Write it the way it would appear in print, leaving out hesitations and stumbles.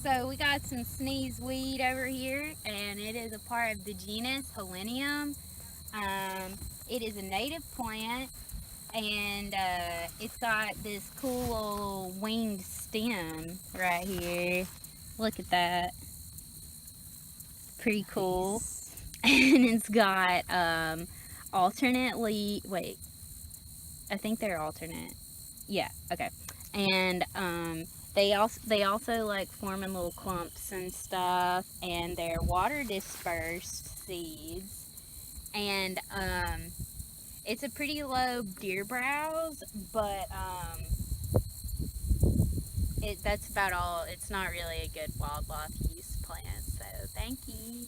So we got some sneezeweed over here, and it is a part of the genus Helenium. It is a native plant, and it's got this cool little winged stem right here. Look at that, pretty cool. Nice. And it's got alternately. Wait, I think they're alternate. Yeah. Okay. And they also like form in little clumps and stuff, and they're water dispersed seeds. And it's a pretty low deer browse, but that's about all. It's not really a good wildlife use plant. So thank you.